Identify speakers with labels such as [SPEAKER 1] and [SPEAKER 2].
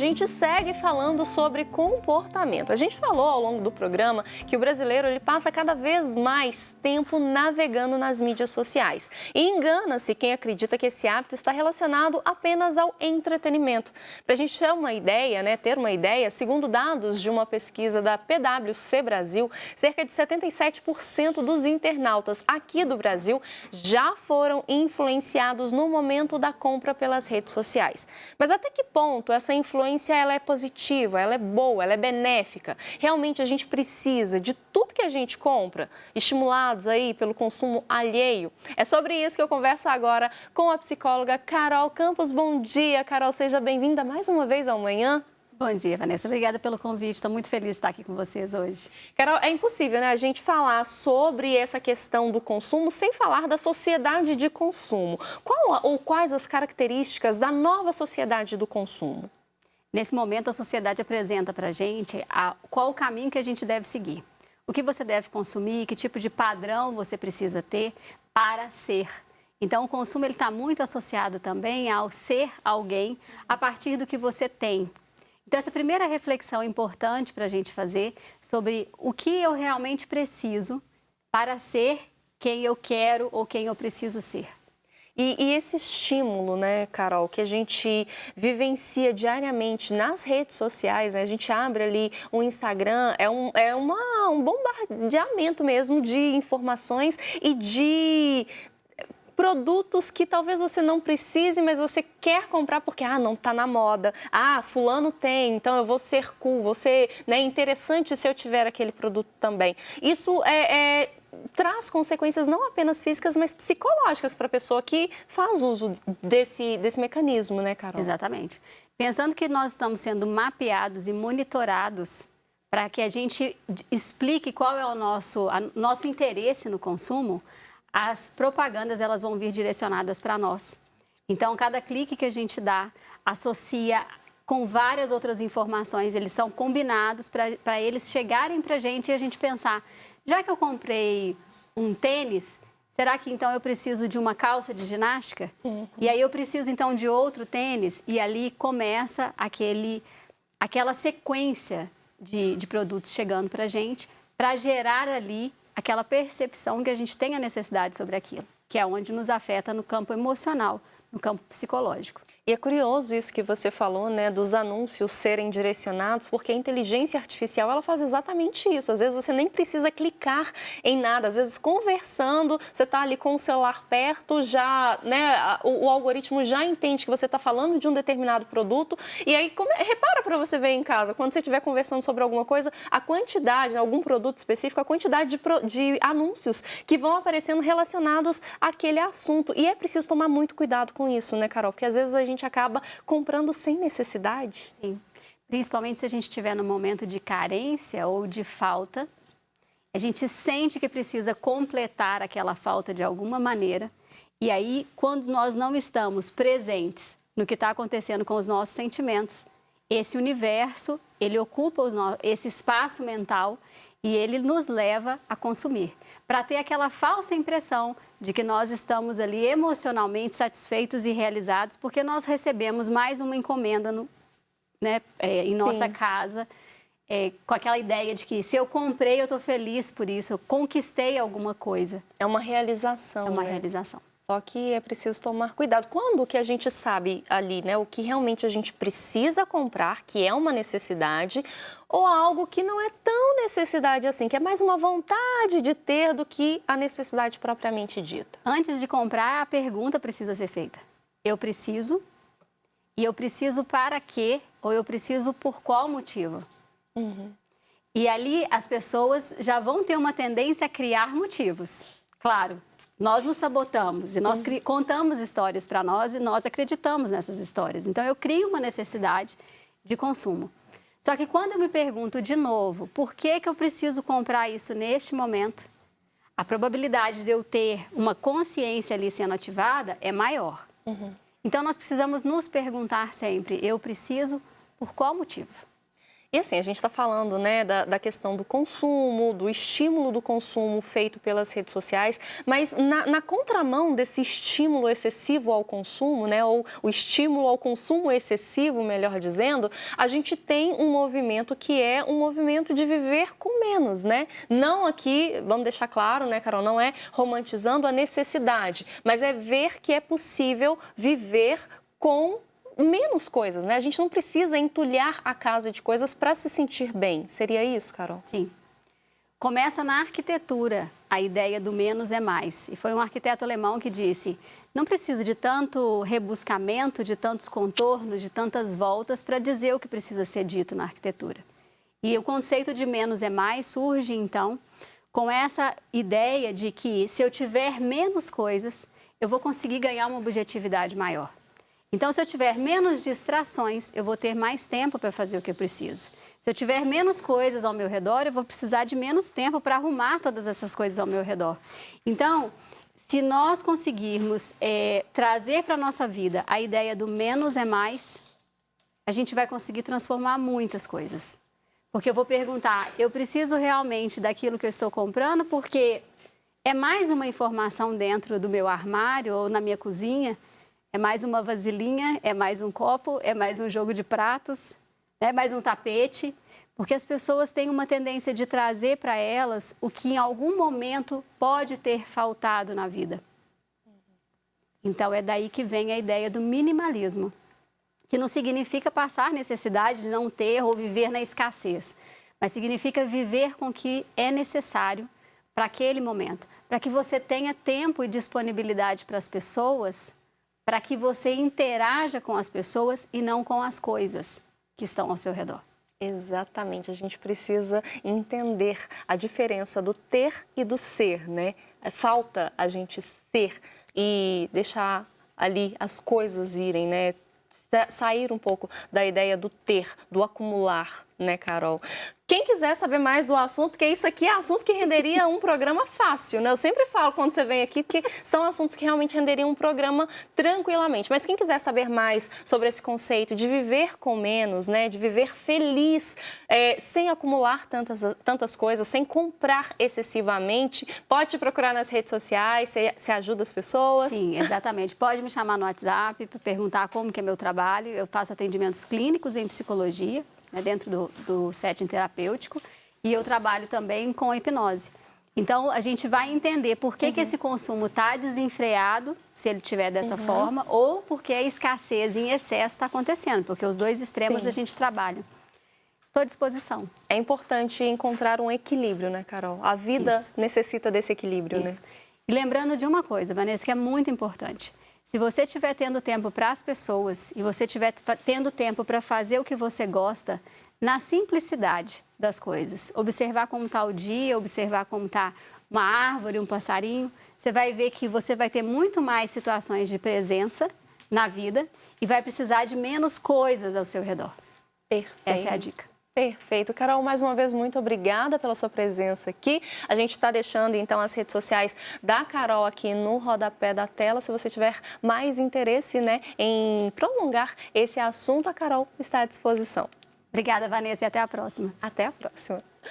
[SPEAKER 1] gente segue falando sobre comportamento. A gente falou ao longo do programa que o brasileiro ele passa cada vez mais tempo navegando nas mídias sociais. E engana-se quem acredita que esse hábito está relacionado apenas ao entretenimento. Para a gente ter uma ideia, segundo dados de uma pesquisa da PwC Brasil, cerca de 77% dos internautas aqui do Brasil já foram influenciados no momento da compra pelas redes sociais. Mas até que ponto essa influência ela é positiva, ela é boa, ela é benéfica? Realmente a gente precisa de tudo que a gente compra, estimulados aí pelo consumo alheio? É sobre isso que eu converso agora com a psicóloga Carol Campos. Bom dia, Carol, seja bem-vinda mais uma vez ao Manhã.
[SPEAKER 2] Bom dia, Vanessa. Obrigada pelo convite. Estou muito feliz de estar aqui com vocês hoje.
[SPEAKER 1] Carol, é impossível, né, a gente falar sobre essa questão do consumo sem falar da sociedade de consumo. Quais as características da nova sociedade do consumo?
[SPEAKER 2] Nesse momento, a sociedade apresenta para a gente qual o caminho que a gente deve seguir. O que você deve consumir, que tipo de padrão você precisa ter para ser. Então, o consumo está muito associado também ao ser alguém a partir do que você tem. Então, essa primeira reflexão é importante para a gente fazer sobre o que eu realmente preciso para ser quem eu quero ou quem eu preciso ser.
[SPEAKER 1] E esse estímulo, né, Carol, que a gente vivencia diariamente nas redes sociais, né? A gente abre ali o Instagram, um bombardeamento mesmo de informações e de produtos que talvez você não precise, mas você quer comprar porque, não está na moda. Fulano tem, então eu vou ser cool, vou ser, né, interessante se eu tiver aquele produto também. Isso traz consequências não apenas físicas, mas psicológicas para a pessoa que faz uso desse mecanismo, né, Carol?
[SPEAKER 2] Exatamente. Pensando que nós estamos sendo mapeados e monitorados para que a gente explique qual é o nosso interesse no consumo, as propagandas elas vão vir direcionadas para nós. Então, cada clique que a gente dá associa com várias outras informações, eles são combinados para eles chegarem para a gente e a gente pensar, já que eu comprei um tênis, será que então eu preciso de uma calça de ginástica? Uhum. E aí eu preciso então de outro tênis? E ali começa aquela sequência de produtos chegando para a gente, para gerar ali aquela percepção que a gente tem a necessidade sobre aquilo, que é onde nos afeta no campo emocional, no campo psicológico.
[SPEAKER 1] E é curioso isso que você falou, né, dos anúncios serem direcionados, porque a inteligência artificial, ela faz exatamente isso. Às vezes você nem precisa clicar em nada, às vezes conversando, você está ali com o celular perto, já, né, o algoritmo já entende que você está falando de um determinado produto, e aí repara para você ver em casa, quando você estiver conversando sobre alguma coisa, a quantidade, algum produto específico, a quantidade de anúncios que vão aparecendo relacionados àquele assunto. E é preciso tomar muito cuidado com isso, né, Carol? Porque às vezes a gente acaba comprando sem necessidade.
[SPEAKER 2] Sim, principalmente se a gente estiver no momento de carência ou de falta, a gente sente que precisa completar aquela falta de alguma maneira, e aí, quando nós não estamos presentes no que está acontecendo com os nossos sentimentos, esse universo, ele ocupa esse espaço mental e ele nos leva a consumir, para ter aquela falsa impressão de que nós estamos ali emocionalmente satisfeitos e realizados porque nós recebemos mais uma encomenda em nossa casa, com aquela ideia de que se eu comprei, eu estou feliz por isso, eu conquistei alguma coisa.
[SPEAKER 1] É uma realização.
[SPEAKER 2] É uma realização.
[SPEAKER 1] Só que é preciso tomar cuidado. Quando que a gente sabe ali, né, o que realmente a gente precisa comprar, que é uma necessidade, ou algo que não é tão necessidade assim, que é mais uma vontade de ter do que a necessidade propriamente dita?
[SPEAKER 2] Antes de comprar, a pergunta precisa ser feita. Eu preciso? E eu preciso para quê? Ou eu preciso por qual motivo?
[SPEAKER 1] Uhum.
[SPEAKER 2] E ali as pessoas já vão ter uma tendência a criar motivos. Claro, nós nos sabotamos e nós contamos histórias para nós e nós acreditamos nessas histórias. Então, eu crio uma necessidade de consumo. Só que quando eu me pergunto de novo, por que eu preciso comprar isso neste momento? A probabilidade de eu ter uma consciência ali sendo ativada é maior. Uhum. Então, nós precisamos nos perguntar sempre, eu preciso por qual motivo?
[SPEAKER 1] E assim, a gente está falando, né, da questão do consumo, do estímulo do consumo feito pelas redes sociais, mas na contramão desse estímulo excessivo ao consumo, né, ou o estímulo ao consumo excessivo, melhor dizendo, a gente tem um movimento que é um movimento de viver com menos, né? Não aqui, vamos deixar claro, né, Carol, não é romantizando a necessidade, mas é ver que é possível viver com menos coisas, né? A gente não precisa entulhar a casa de coisas para se sentir bem. Seria isso, Carol?
[SPEAKER 2] Sim. Começa na arquitetura a ideia do menos é mais. E foi um arquiteto alemão que disse: não precisa de tanto rebuscamento, de tantos contornos, de tantas voltas para dizer o que precisa ser dito na arquitetura. E o conceito de menos é mais surge, então, com essa ideia de que se eu tiver menos coisas, eu vou conseguir ganhar uma objetividade maior. Então, se eu tiver menos distrações, eu vou ter mais tempo para fazer o que eu preciso. Se eu tiver menos coisas ao meu redor, eu vou precisar de menos tempo para arrumar todas essas coisas ao meu redor. Então, se nós conseguirmos trazer para a nossa vida a ideia do menos é mais, a gente vai conseguir transformar muitas coisas. Porque eu vou perguntar, eu preciso realmente daquilo que eu estou comprando porque é mais uma informação dentro do meu armário ou na minha cozinha? É mais uma vasilhinha, é mais um copo, é mais um jogo de pratos, é mais um tapete, porque as pessoas têm uma tendência de trazer para elas o que em algum momento pode ter faltado na vida. Então é daí que vem a ideia do minimalismo, que não significa passar necessidade de não ter ou viver na escassez, mas significa viver com o que é necessário para aquele momento, para que você tenha tempo e disponibilidade para as pessoas, para que você interaja com as pessoas e não com as coisas que estão ao seu redor.
[SPEAKER 1] Exatamente, a gente precisa entender a diferença do ter e do ser, né? Falta a gente ser e deixar ali as coisas irem, né? Sair um pouco da ideia do ter, do acumular, né, Carol? Quem quiser saber mais do assunto, porque isso aqui é assunto que renderia um programa fácil, né? Eu sempre falo quando você vem aqui, porque são assuntos que realmente renderiam um programa tranquilamente. Mas quem quiser saber mais sobre esse conceito de viver com menos, né? De viver feliz, sem acumular tantas coisas, sem comprar excessivamente, pode te procurar nas redes sociais, você ajuda as pessoas?
[SPEAKER 2] Sim, exatamente. Pode me chamar no WhatsApp para perguntar como que é meu trabalho. Eu faço atendimentos clínicos em psicologia, né, dentro do setting terapêutico, e eu trabalho também com a hipnose. Então, a gente vai entender por que, que esse consumo está desenfreado, se ele estiver dessa forma, ou porque a escassez em excesso está acontecendo, porque os dois extremos a gente trabalha. Estou à disposição.
[SPEAKER 1] É importante encontrar um equilíbrio, né, Carol? A vida necessita desse equilíbrio, né?
[SPEAKER 2] E lembrando de uma coisa, Vanessa, que é muito importante. Se você estiver tendo tempo para as pessoas e você estiver tendo tempo para fazer o que você gosta, na simplicidade das coisas, observar como está o dia, observar como está uma árvore, um passarinho, você vai ver que você vai ter muito mais situações de presença na vida e vai precisar de menos coisas ao seu redor.
[SPEAKER 1] Perfeito.
[SPEAKER 2] Essa é a dica.
[SPEAKER 1] Perfeito. Carol, mais uma vez, muito obrigada pela sua presença aqui. A gente está deixando, então, as redes sociais da Carol aqui no rodapé da tela. Se você tiver mais interesse, né, em prolongar esse assunto, a Carol está à disposição.
[SPEAKER 2] Obrigada, Vanessa, e até a próxima.
[SPEAKER 1] Até a próxima.